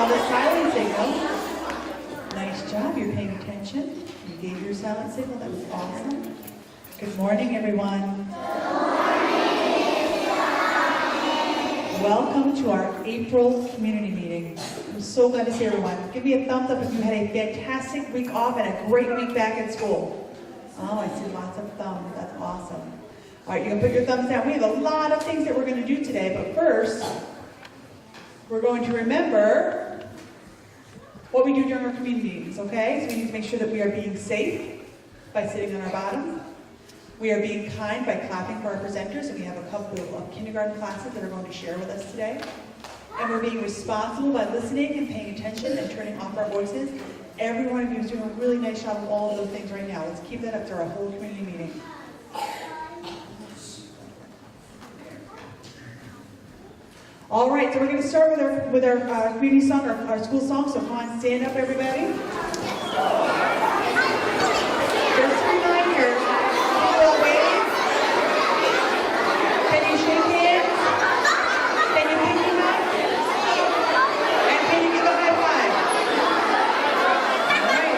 saw the silent signal. Nice job, you're paying attention. You gave your silent signal, that was awesome. Good morning, everyone. Welcome to our April community meeting. I'm so glad to see everyone. Give me a thumbs up if you had a fantastic week off and a great week back at school. Oh, I see lots of thumbs. That's awesome. All right, you can put your thumbs down. We have a lot of things that we're going to do today, but first, we're going to remember what we do during our community meetings, okay? So we need to make sure that we are being safe by sitting on our bottoms. We are being kind by clapping for our presenters, and we have a couple of kindergarten classes that are going to share with us today. And we're being responsible by listening and paying attention and turning off our voices. Every one of you is doing a really nice job of all of those things right now. Let's keep that up through our whole community meeting. All right, so we're going to start with our community song, our school song. So come on, stand up, everybody. Just a reminder, people wave. Can you shake hands? Can you pick them up? And can you give a high five? All right.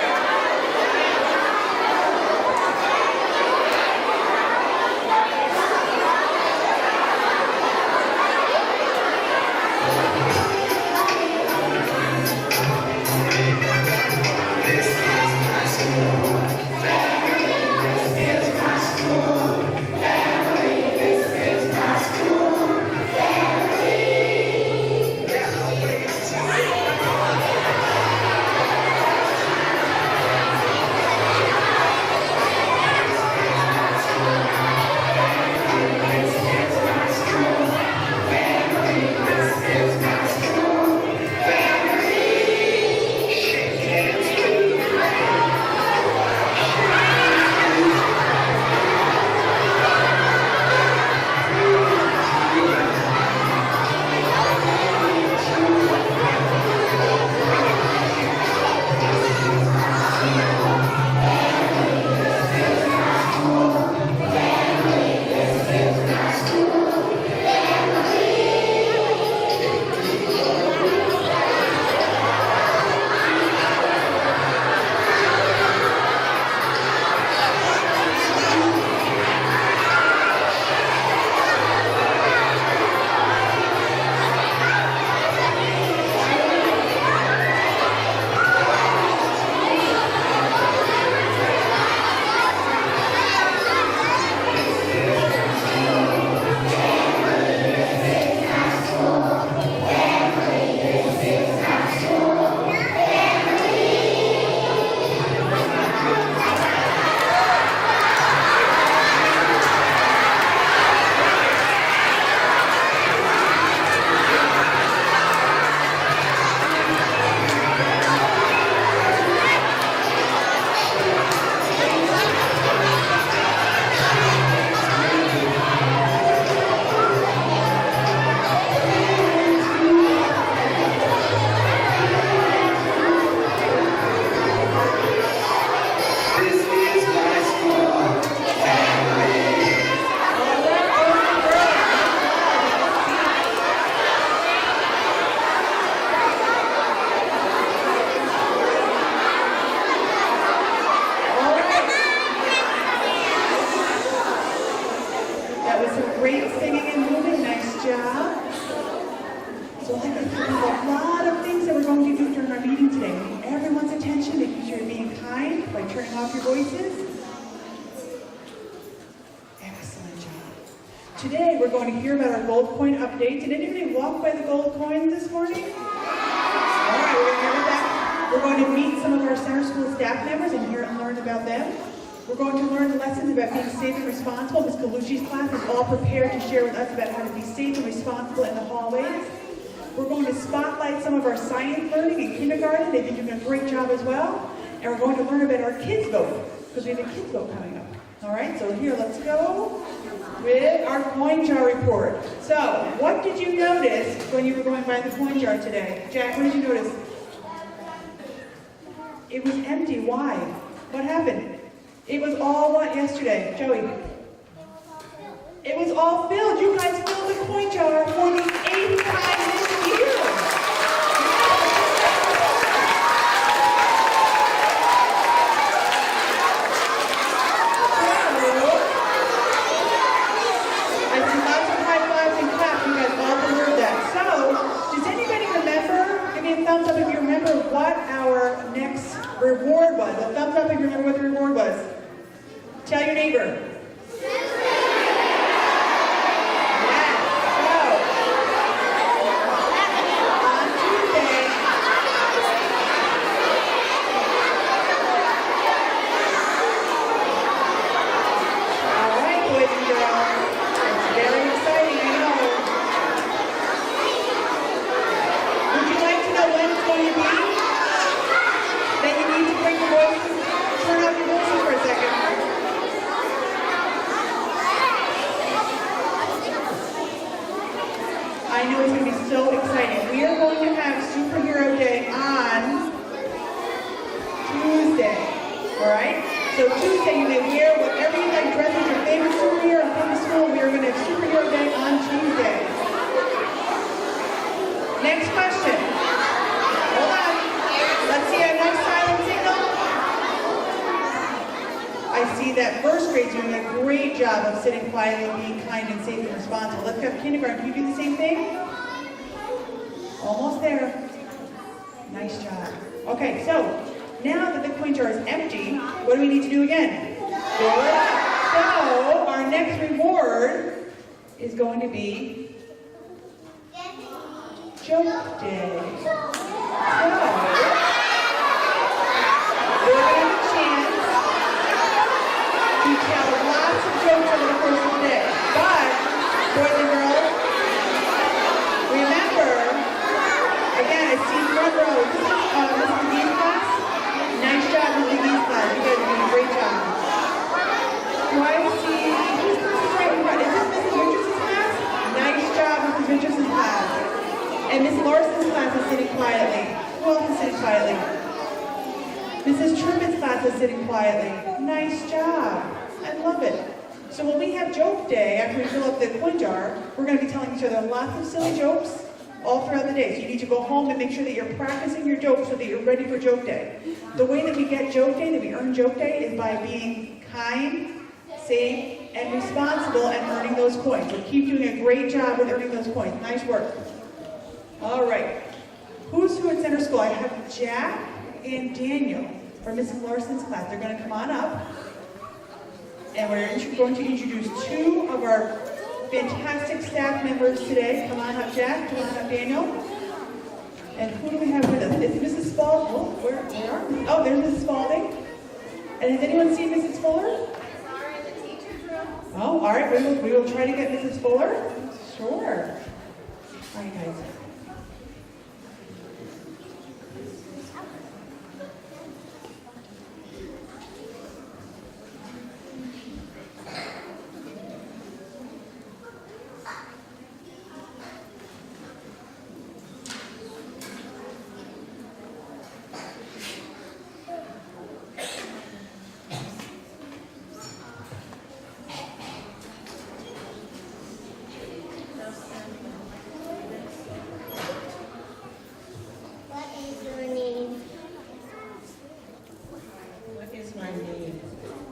Today we're going to hear about our gold coin update. Did anybody walk by the gold coins this morning? All right, we're going to hear about. We're going to meet some of our center school staff members and hear and learn about them. We're going to learn lessons about being safe and responsible. Ms. Panucci's class is all prepared to share with us about how to be safe and responsible in the hallways. We're going to spotlight some of our science learning in kindergarten. They've been doing a great job as well. And we're going to learn about our kids vote, because we have a kids vote coming up. All right, so here, let's go with our coin jar report. So, what did you notice when you were going by the coin jar today? Jack, what did you notice? It was empty. Why? What happened? It was all what yesterday? Joey? It was all filled. You guys filled the coin jar for the 8th time this year. neighbor? I know it's going to be so exciting. We are going to have Superhero Day on Tuesday, all right? So Tuesday you may wear whatever you like, dress as your favorite superhero and come to school. We are going to have Superhero Day on Tuesday. Next question. Hold on. Let's see a nice silent signal. I see that first grade's doing a great job of sitting quietly, being kind and safe and responsible. Let's have kindergarten. Can you do the same thing? Almost there. Nice job. Okay, so now that the coin jar is empty, what do we need to do again? Fill it up. So our next reward is going to be Joke Day. So we're going to have a chance to tell lots of jokes over the course of the day. But, boys and girls, remember, again, I see front row. This is McGee's class. Nice job, McGee's class. You guys are doing a great job. Do I see, whose class is right in front? Is this Mrs. Richardson's class? Nice job, Mrs. Richardson's class. And Miss Larson's class is sitting quietly. Who else is sitting quietly? Mrs. Truman's class is sitting quietly. Nice job. I love it. So when we have Joke Day, after we fill up the coin jar, we're going to be telling each other lots of silly jokes all throughout the day. So you need to go home and make sure that you're practicing your jokes so that you're ready for Joke Day. The way that we get Joke Day, that we earn Joke Day, is by being kind, safe, and responsible and earning those coins. So keep doing a great job with earning those coins. Nice work. All right. Who's who at Center School? I have Jack and Daniel from Mrs. Larson's class. They're going to come on up. And we're going to introduce two of our fantastic staff members today. Come on up, Jack. Come on up, Daniel. And who do we have with us? Is Mrs. Spalding? Oh, where are we? Oh, there's Mrs. Spalding. And has anyone seen Mrs. Fuller? Sorry, the teacher's room. Oh, all right. We will try to get Mrs. Fuller. Sure. All right, guys.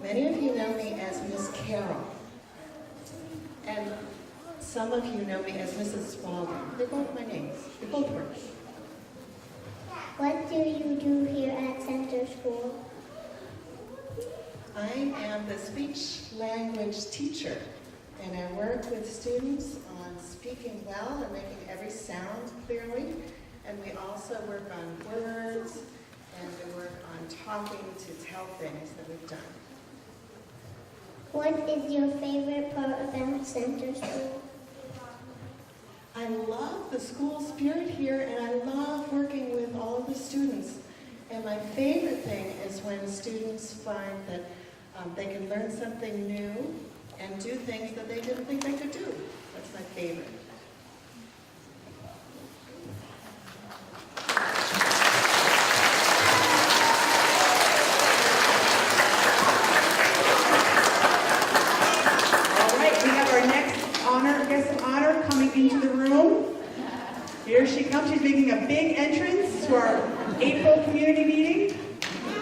Many of you know me as Miss Carol, and some of you know me as Mrs. Spalding. They're both my names. They both work. What do you do here at Center School? I am the speech language teacher, and I work with students on speaking well and making every sound clearly. And we also work on words, and we work on talking to tell things that we've done. What is your favorite part about Center School? I love the school spirit here, and I love working with all of the students. And my favorite thing is when students find that they can learn something new and do things that they didn't think they could do. That's my favorite. Into the room. Here she comes. She's making a big entrance to our April community meeting.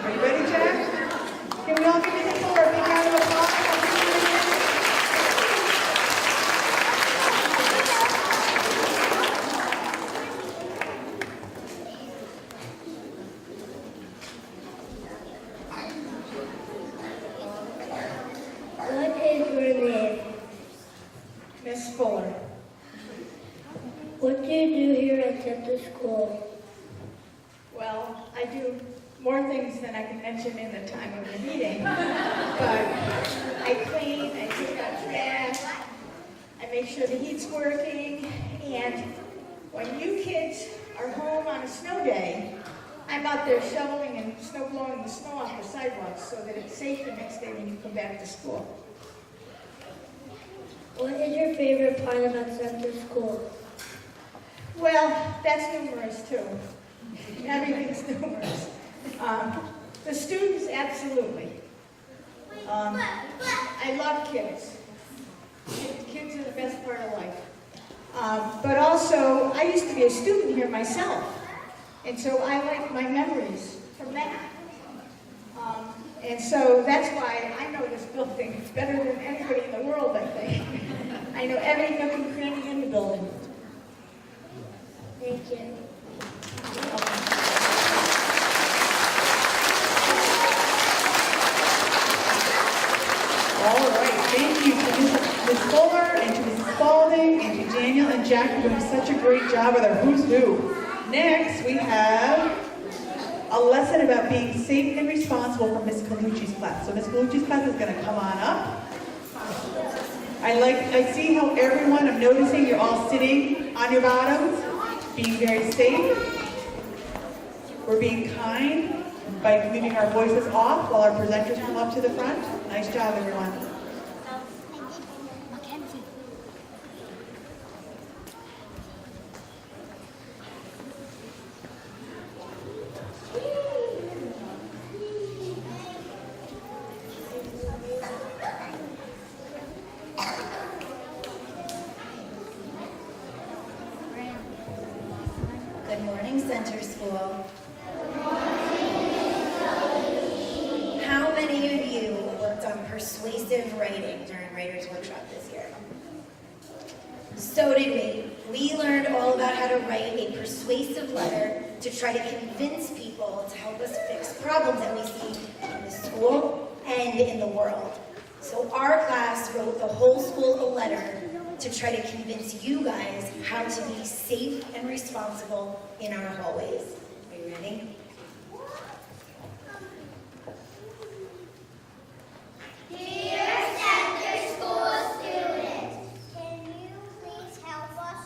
Are you ready, Jack? Can we all give Mrs. Fuller a big round of applause? at center school? Well, I do more things than I can mention in the time of the meeting. But I clean, I take out trash, I make sure the heat's working, and when you kids are home on a snow day, I'm out there shoveling and snow blowing the snow off the sidewalks so that it's safe the next day when you come back to school. What is your favorite part about center school? Well, that's numerous too. Everything's numerous. The students, absolutely. I love kids. Kids are the best part of life. But also, I used to be a student here myself, and so I like my memories from that. And so that's why I know this building better than anybody in the world, I think. I know every nook and cranny in the building. Thank you. All right, thank you to Ms. Fuller and to Mrs. Spalding and to Daniel and Jack for doing such a great job with our Who's Who. Next, we have a lesson about being safe and responsible from Ms. Panucci's class. So Ms. Panucci's class is going to come on up. I see how everyone, I'm noticing you're all sitting on your bottoms, being very safe. We're being kind by leaving our voices off while our presenters come up to the front. Nice job, everyone. Good morning, Center School. How many of you worked on persuasive writing during Writer's Workshop this year? So did we. We learned all about how to write a persuasive letter to try to convince people to help us fix problems that we see in the school and in the world. So our class wrote the whole school a letter to try to convince you guys how to be safe and responsible in our hallways. Are you ready? Dear Center School students, can you please help us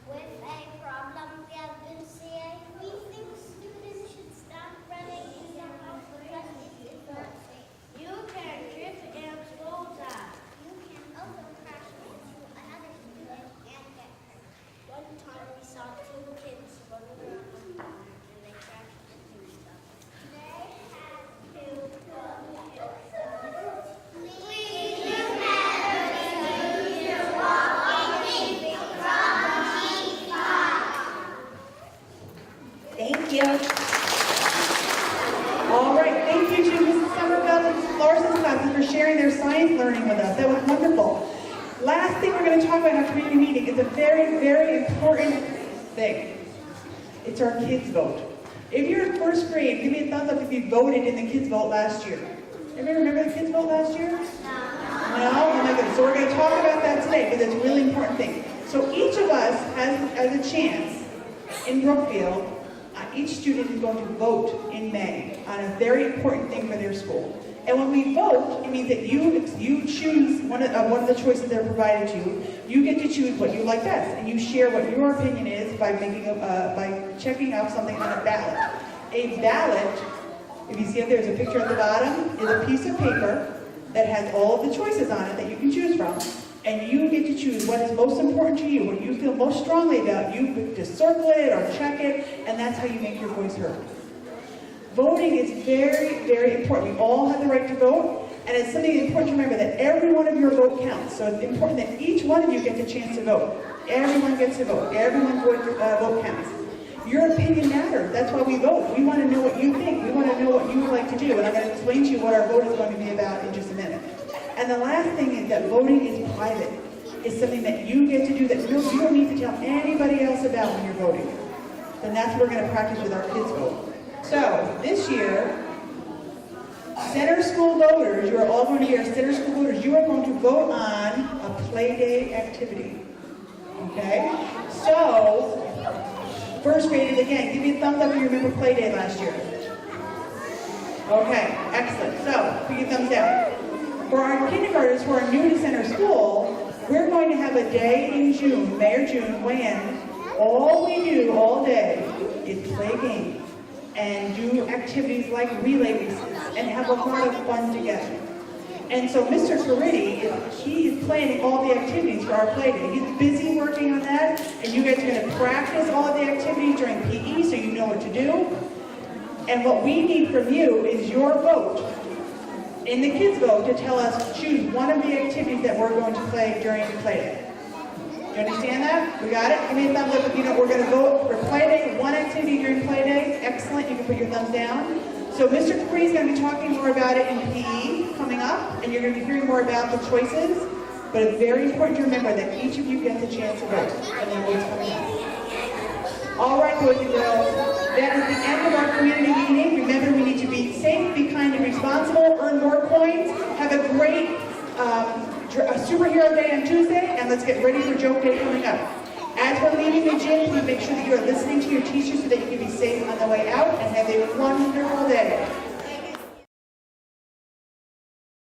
with a problem we have been seeing? We think students should stop running in the house because it is not safe. You can trip and fall down. You can also crash into another student and get hurt. One time we saw two kids running around the corner and they crashed into each other. They had to Thank you. All right, thank you to Mrs. Somerville and Mrs. Larson's classes for sharing their science learning with us. That was wonderful. Last thing we're going to talk about in our community meeting is a very, very important thing. It's our kids' vote. If you're in first grade, give me a thumbs up if you voted in the kids' vote last year. Anybody remember the kids' vote last year? No? Oh my goodness. So we're going to talk about that today because it's a really important thing. So each of us has a chance in Brookfield. Each student is going to vote in May on a very important thing for their school. And when we vote, it means that you choose one of the choices that are provided to you. You get to choose what you like best, and you share what your opinion is by by checking off something on a ballot. A ballot, if you see up there, there's a picture at the bottom, is a piece of paper that has all of the choices on it that you can choose from. And you get to choose what is most important to you, what you feel most strongly about. You just circle it or check it, and that's how you make your voice heard. Voting is very, very important. We all have the right to vote, and it's something important to remember that every one of your vote counts. So it's important that each one of you gets a chance to vote. Everyone gets to vote. Everyone's vote counts. Your opinion matters. That's why we vote. We want to know what you think. We want to know what you would like to do, and I'm going to explain to you what our vote is going to be about in just a minute. And the last thing is that voting is private. It's something that you get to do that you don't need to tell anybody else about when you're voting. And that's what we're going to practice with our kids' vote. So, this year, center school voters, you are all going to be our center school voters, you are going to vote on a play day activity. Okay? So, First graders, again, give me a thumbs up if you remember play day last year. Okay, excellent. So, put your thumbs down. For our kindergartners who are new to center school, we're going to have a day in June, May or June, when all we do all day is play games and do activities like relay races and have a lot of fun together. And so Mr. Caridi, he is planning all the activities for our play day. He's busy working on that, and you guys are going to practice all of the activities during PE so you know what to do. And what we need from you is your vote, in the kids' vote, to tell us, choose one of the activities that we're going to play during the play day. Do you understand that? We got it? Give me a thumbs up if you know we're going to vote for play day, one activity during play day. Excellent, you can put your thumbs down. So Mr. Capri is going to be talking more about it in PE coming up, and you're going to be hearing more about the choices. But it's very important to remember that each of you gets a chance to vote, and then we'll coming up. All right, boys and girls, that is the end of our community meeting. Remember, we need to be safe, be kind and responsible, earn more coins, have a great superhero day on Tuesday, and let's get ready for joke day coming up. As we're leaving the gym, please make sure that you are listening to your teachers so that you can be safe on the way out and have a wonderful day.